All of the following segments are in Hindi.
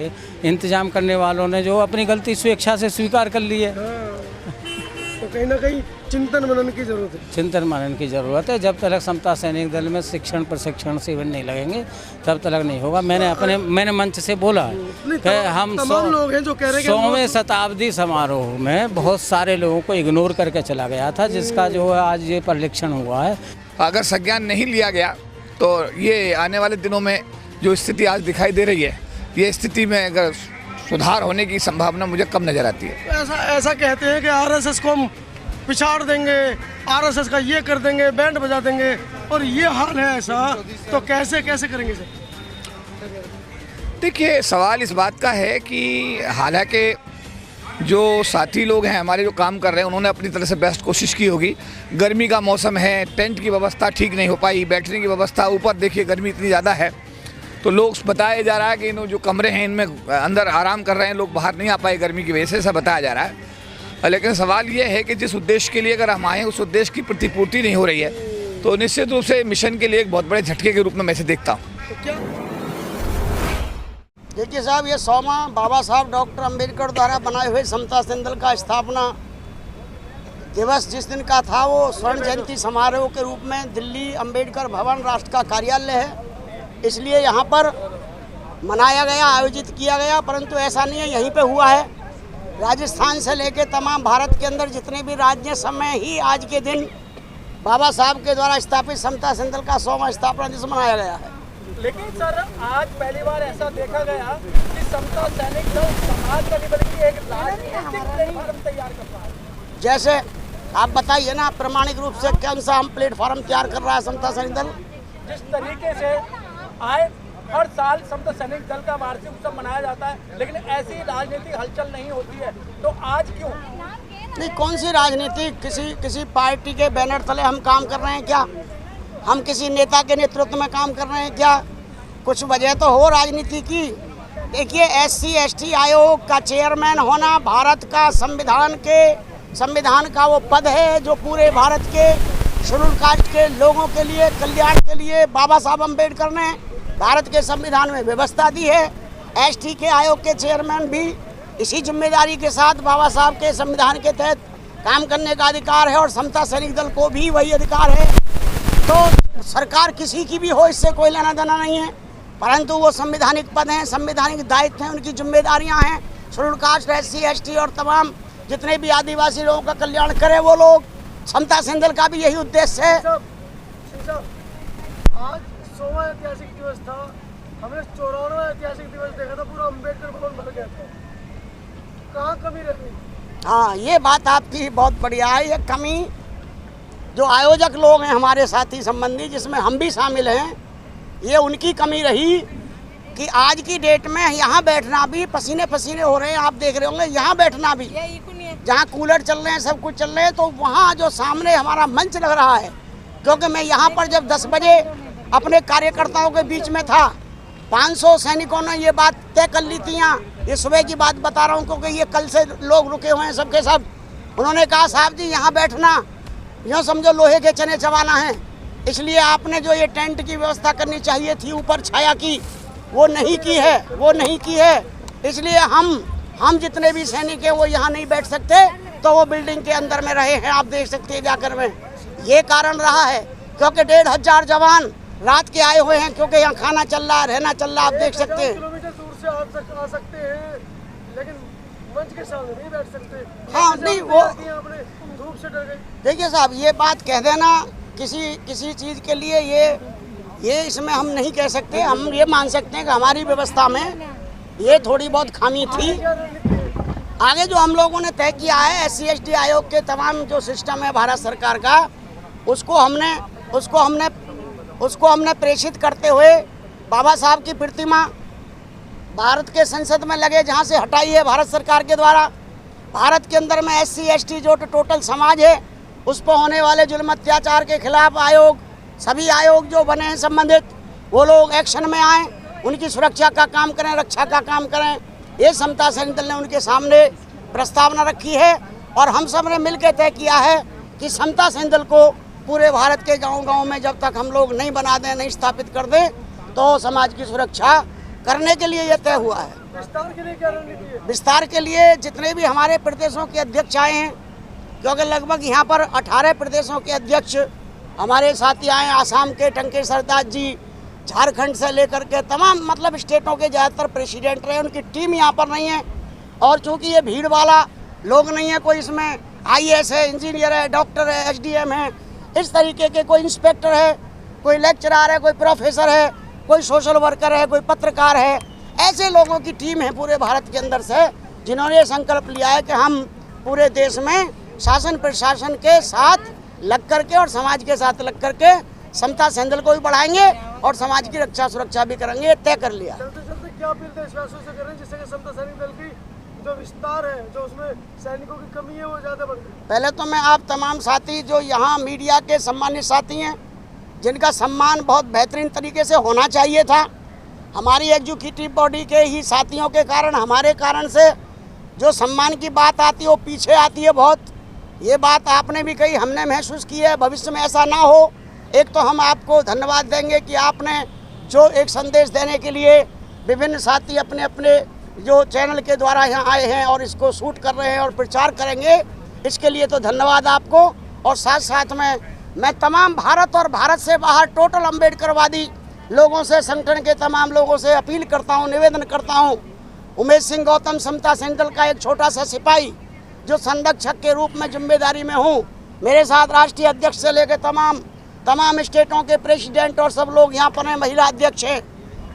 के इंतजाम करने वालों ने जो अपनी गलती स्वेच्छा से स्वीकार कर ली है। तो कहीं ना कहीं चिंतन मनन की जरूरत है। चिंतन मनन की ज़रूरत है। जब तक समता सैनिक दल में शिक्षण प्रशिक्षण शिविर नहीं लगेंगे तब तक नहीं होगा। मैंने मंच से बोला कि हम तमाम लोग हैं जो कह रहे हैं 100वें शताब्दी समारोह में बहुत सारे लोगों को इग्नोर करके चला गया था, जिसका जो है आज ये परिलक्षण हुआ है। अगर संज्ञान नहीं लिया गया तो ये आने वाले दिनों में जो स्थिति आज दिखाई दे रही है, ये स्थिति में अगर सुधार होने की संभावना मुझे कम नजर आती है। ऐसा कहते हैं कि आरएसएस को हम पिछाड़ देंगे, आरएसएस का ये कर देंगे, बैंड बजा देंगे, और ये हाल है ऐसा, तो कैसे करेंगे सर? देखिए, सवाल इस बात का है कि हालांकि जो साथी लोग हैं हमारे जो काम कर रहे हैं उन्होंने अपनी तरह से बेस्ट कोशिश की होगी। गर्मी का मौसम है, टेंट की व्यवस्था ठीक नहीं हो पाई, बैठने की व्यवस्था, ऊपर देखिए गर्मी इतनी ज़्यादा है तो लोग बताया जा रहा है कि इन जो कमरे हैं इनमें अंदर आराम कर रहे हैं, लोग बाहर नहीं आ पाए गर्मी की वजह से, ऐसा बताया जा रहा है। लेकिन सवाल ये है कि जिस उद्देश्य के लिए अगर हम आए उस उद्देश्य की प्रतिपूर्ति नहीं हो रही है तो निश्चित रूप से मिशन के लिए एक बहुत बड़े झटके के रूप में मैं इसे देखता हूँ। देखिए साहब, ये 100वां बाबा साहब डॉक्टर अंबेडकर द्वारा बनाए हुए समता सैनिक दल का स्थापना दिवस जिस दिन का था वो स्वर्ण जयंती समारोह के रूप में दिल्ली अंबेडकर भवन राष्ट्र का कार्यालय है, इसलिए यहाँ पर मनाया गया, आयोजित किया गया। परंतु ऐसा नहीं है यहीं पे हुआ है, राजस्थान से लेकर तमाम भारत के अंदर जितने भी राज्य समय ही आज के दिन बाबा साहब के द्वारा स्थापित समता सैनिक दल का 100वां स्थापना दिवस मनाया गया है। लेकिन सर, आज पहली बार ऐसा देखा गया कि समता सैनिक दल समाज का नहीं बल्कि एक राजनीतिक प्लेटफॉर्म तैयार कर रहा है। जैसे आप बताइए ना, प्रामाणिक रूप से कौन सा हम प्लेटफॉर्म तैयार कर रहा है समता सैनिक दल? जिस तरीके से आए हर साल समता सैनिक दल का वार्षिक उत्सव मनाया जाता है, लेकिन ऐसी राजनीतिक हलचल नहीं होती है, तो आज क्यों नहीं? कौन सी राजनीति? किसी पार्टी के बैनर तले हम काम कर रहे हैं क्या? हम किसी नेता के नेतृत्व में काम कर रहे हैं क्या? कुछ वजह तो हो राजनीति की। देखिए, SC ST आयोग का चेयरमैन होना भारत का संविधान का वो पद है जो पूरे भारत के शेड्यूल कास्ट के लोगों के लिए कल्याण के लिए बाबा साहब अम्बेडकर ने भारत के संविधान में व्यवस्था दी है। ST के आयोग के चेयरमैन भी इसी जिम्मेदारी के साथ बाबा साहब के संविधान के तहत काम करने का अधिकार है, और समता सैनिक दल को भी वही अधिकार है। तो सरकार किसी की भी हो, इससे कोई लेना देना नहीं है, परंतु वो संवैधानिक पद हैं, संवैधानिक दायित्व हैं, उनकी जिम्मेदारियां हैं। शेड्यूल कास्ट, SC ST और तमाम जितने भी आदिवासी लोगों का कल्याण करे वो लोग। समता सैनिक दल का भी यही उद्देश्य है। आज 100वां ऐतिहासिक दिवस था, हमने 94वां ऐतिहासिक दिवस देखा था, पूरा अंबेडकर भवन भर गया था, कहाँ कमी रखनी? हाँ, ये बात आपकी बहुत बढ़िया है। ये कमी जो आयोजक लोग हैं हमारे साथी संबंधी, जिसमें हम भी शामिल हैं, ये उनकी कमी रही कि आज की डेट में यहाँ बैठना भी पसीने पसीने हो रहे हैं। आप देख रहे होंगे यहाँ बैठना भी, जहाँ कूलर चल रहे हैं, सब कुछ चल रहे हैं, तो वहाँ जो सामने हमारा मंच लग रहा है, क्योंकि मैं यहाँ पर जब 10 बजे अपने कार्यकर्ताओं के बीच में था, 500 सैनिकों ने ये बात तय कर ली थी। यहाँ ये सुबह की बात बता रहा हूँ क्योंकि ये कल से लोग रुके हुए हैं सबके सब। उन्होंने कहा साहब जी यहाँ बैठना यूँ समझो लोहे के चने चबाना है, इसलिए आपने जो ये टेंट की व्यवस्था करनी चाहिए थी ऊपर छाया की, वो नहीं की है। इसलिए हम जितने भी सैनिक हैं वो यहाँ नहीं बैठ सकते, तो वो बिल्डिंग के अंदर में रहे हैं। आप देख सकते हैं जाकर में, ये कारण रहा है क्योंकि 1500 जवान रात के आए हुए हैं, क्योंकि यहाँ खाना चल रहा, रहना चल रहा। आप देख सकते हैं किलोमीटर दूर से आ सकते हैं, लेकिन मंच के सामने नहीं बैठ सकते। हाँ, नहीं वो धूप से डर गई। देखिए साहब, ये बात कह देना किसी चीज़ के लिए ये इसमें हम नहीं कह सकते। हम ये मान सकते हैं कि हमारी व्यवस्था में ये थोड़ी बहुत खामी थी। आगे जो हम लोगों ने तय किया है, SC ST आयोग के तमाम जो सिस्टम है भारत सरकार का, उसको हमने प्रेषित करते हुए बाबा साहब की प्रतिमा भारत के संसद में लगे जहाँ से हटाई है भारत सरकार के द्वारा। भारत के अंदर में SC ST जो टोटल समाज है उस पर होने वाले जुल्म अत्याचार के खिलाफ आयोग, सभी आयोग जो बने हैं संबंधित, वो लोग एक्शन में आएँ, उनकी सुरक्षा का काम करें, रक्षा का काम करें। ये समता सैनिक दल ने उनके सामने प्रस्तावना रखी है, और हम सब ने मिलकर तय किया है कि समता सैनिक दल को पूरे भारत के गांव-गांव में जब तक हम लोग नहीं बना दें, नहीं स्थापित कर दें, तो समाज की सुरक्षा करने के लिए यह तय हुआ है। विस्तार के लिए क्या रणनीति है? विस्तार के लिए जितने भी हमारे प्रदेशों के अध्यक्ष आए हैं, क्योंकि लगभग यहाँ पर 18 प्रदेशों के अध्यक्ष हमारे साथी आए हैं। आसाम के टंकेश्वर दास जी, झारखंड से लेकर के तमाम मतलब स्टेटों के ज़्यादातर प्रेसिडेंट रहे, उनकी टीम यहाँ पर नहीं है। और चूँकि ये भीड़ वाला लोग नहीं है, कोई इसमें IAS है, इंजीनियर है, डॉक्टर है, SDM है, इस तरीके के कोई इंस्पेक्टर है, कोई लेक्चरर है, कोई प्रोफेसर है, कोई सोशल वर्कर है, कोई पत्रकार है, ऐसे लोगों की टीम है पूरे भारत के अंदर से, जिन्होंने ये संकल्प लिया है कि हम पूरे देश में शासन प्रशासन के साथ लग करके और समाज के साथ लग करके समता सैंडल को भी बढ़ाएंगे और समाज की रक्षा सुरक्षा भी करेंगे, ये तय कर लिया। चलते चलते क्या अपील देशवासियों से करें जिससे कि समता सैनिक दल की जो विस्तार है, जो उसमें सैनिकों की कमी है, वो ज़्यादा बढ़ गई? पहले तो मैं आप तमाम साथी जो यहाँ मीडिया के सम्मानित साथी हैं, जिनका सम्मान बहुत बेहतरीन तरीके से होना चाहिए था, हमारी एग्जीक्यूटिव बॉडी के ही साथियों के कारण, हमारे कारण से जो सम्मान की बात आती है वो पीछे आती है बहुत। ये बात आपने भी कही, हमने महसूस की है, भविष्य में ऐसा ना हो। एक तो हम आपको धन्यवाद देंगे कि आपने जो एक संदेश देने के लिए विभिन्न साथी अपने अपने जो चैनल के द्वारा यहाँ आए हैं और इसको शूट कर रहे हैं और प्रचार करेंगे, इसके लिए तो धन्यवाद आपको। और साथ साथ में मैं तमाम भारत और भारत से बाहर टोटल अम्बेडकरवादी लोगों से, संगठन के तमाम लोगों से अपील करता हूँ, निवेदन करता हूँ। उमेश सिंह गौतम समता सैंडल का एक छोटा सा सिपाही जो संरक्षक के रूप में जिम्मेदारी में हूँ, मेरे साथ राष्ट्रीय अध्यक्ष से लेकर तमाम स्टेटों के प्रेसिडेंट और सब लोग यहाँ पर हैं, महिला अध्यक्ष हैं,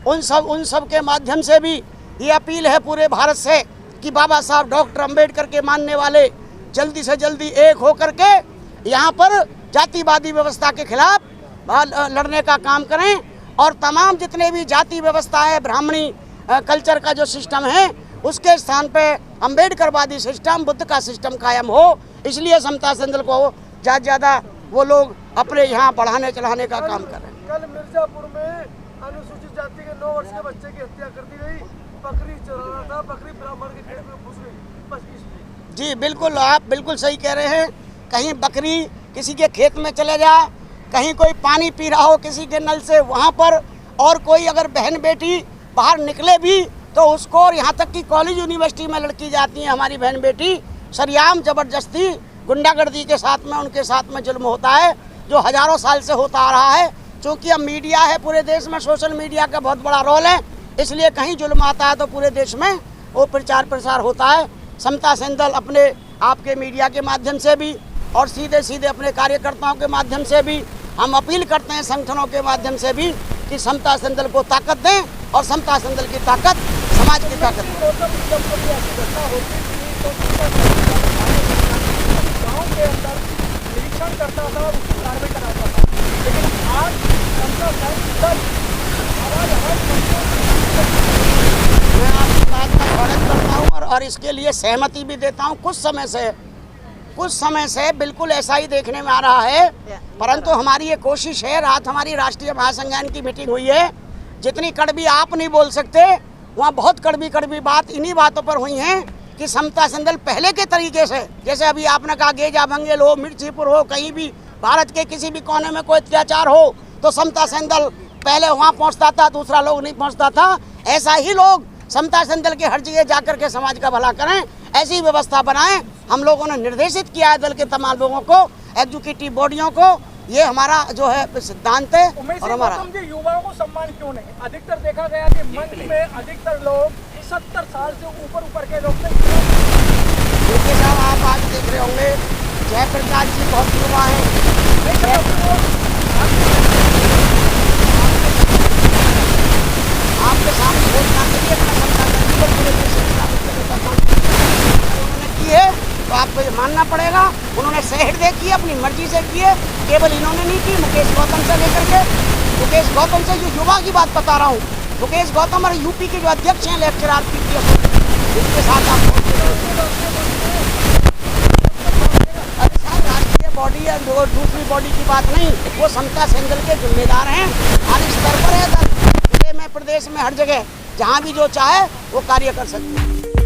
उन सब के माध्यम से भी ये अपील है पूरे भारत से कि बाबा साहब डॉक्टर अंबेडकर के मानने वाले जल्दी से जल्दी एक होकर के यहाँ पर जातिवादी व्यवस्था के खिलाफ लड़ने का काम करें और तमाम जितने भी जाति व्यवस्था है, ब्राह्मणी कल्चर का जो सिस्टम है, उसके स्थान पे अंबेडकरवादी सिस्टम, बुद्ध का सिस्टम कायम हो। इसलिए समता सैंडल को ज़्यादा से ज़्यादा वो लोग अपने यहाँ बढ़ाने चढ़ाने का काम करें। कल मिर्जापुर में अनुसूचित जाति के 9 वर्ष के बच्चे की हत्या कर दी गई। बकरी चरा रहा था, बकरी ब्राह्मण के खेत में घुस गई, बस इसलिए। जी बिल्कुल, आप बिल्कुल सही कह रहे हैं। कहीं बकरी किसी के खेत में चले जाए, कहीं कोई पानी पी रहा हो किसी के नल से, वहाँ पर, और कोई अगर बहन बेटी बाहर निकले भी तो उसको, और यहाँ तक कि कॉलेज यूनिवर्सिटी में लड़की जाती है हमारी बहन बेटी, सरेआम जबरदस्ती गुंडागर्दी के साथ में उनके साथ में जुल्म होता है, जो हज़ारों साल से होता आ रहा है। क्योंकि अब मीडिया है पूरे देश में, सोशल मीडिया का बहुत बड़ा रोल है, इसलिए कहीं जुल्म आता है तो पूरे देश में वो प्रचार प्रसार होता है। समता सैंडल अपने आपके मीडिया के माध्यम से भी और सीधे सीधे अपने कार्यकर्ताओं के माध्यम से भी हम अपील करते हैं, संगठनों के माध्यम से भी, कि समता सैंडल को ताकत दें और समता सैंडल की ताकत समाज की ताकत है। गाँव के अंदर निरीक्षण करता था और उसकी कार्रवाई कराता था, लेकिन आज समता सैंडल मैं आपकी बात का स्वागत करता हूँ और इसके लिए सहमति भी देता हूँ। कुछ समय से बिल्कुल ऐसा ही देखने में आ रहा है, परंतु हमारी ये कोशिश है। रात हमारी राष्ट्रीय महासंज्ञान की मीटिंग हुई है, जितनी कड़वी आप नहीं बोल सकते, वहाँ बहुत कड़वी बात इन्हीं बातों पर हुई हैं कि समता सैंडल पहले के तरीके से, जैसे अभी आपने कहा गेजा बंगेल हो, मिर्चीपुर हो, कहीं भी भारत के किसी भी कोने में कोई अत्याचार हो तो समता सैंडल पहले वहाँ पहुँचता था, दूसरा लोग नहीं पहुँचता था। ऐसा ही लोग समता सैंडल के हर जगह जाकर के समाज का भला करें, ऐसी व्यवस्था बनाएं। हम लोगों ने निर्देशित किया है दल के तमाम लोगों को, एग्जीक्यूटिव बॉडियों को, ये हमारा जो है सिद्धांत है। और हमारा युवाओं को सम्मान क्यों नहीं? अधिकतर देखा गया कि मंच में अधिकतर लोग 70 साल से ऊपर के लोग थे। देखिए साहब, आप आज देख रहे होंगे जयप्रकाश जी बहुत युवा हैं, आपके सामने घोषणा के लिए अपना समता सैंडल पूरे देश में स्थापित करने का काम उन्होंने की है, तो आपको ये मानना पड़ेगा। उन्होंने सहृदय दे की, अपनी मर्जी से की है, केवल इन्होंने नहीं की। मुकेश गौतम से लेकर के, मुकेश गौतम से जो युवा की बात बता रहा हूँ, मुकेश गौतम और यूपी के जो अध्यक्ष हैं लेक्चरर उनके साथ आप राष्ट्रीय बॉडी या दूसरी बॉडी की बात नहीं, वो समता सैंडल के जिम्मेदार हैं। हर स्तर पर है, जिले में, प्रदेश में, हर जगह जहाँ भी जो चाहे वो कार्य कर सकते हैं।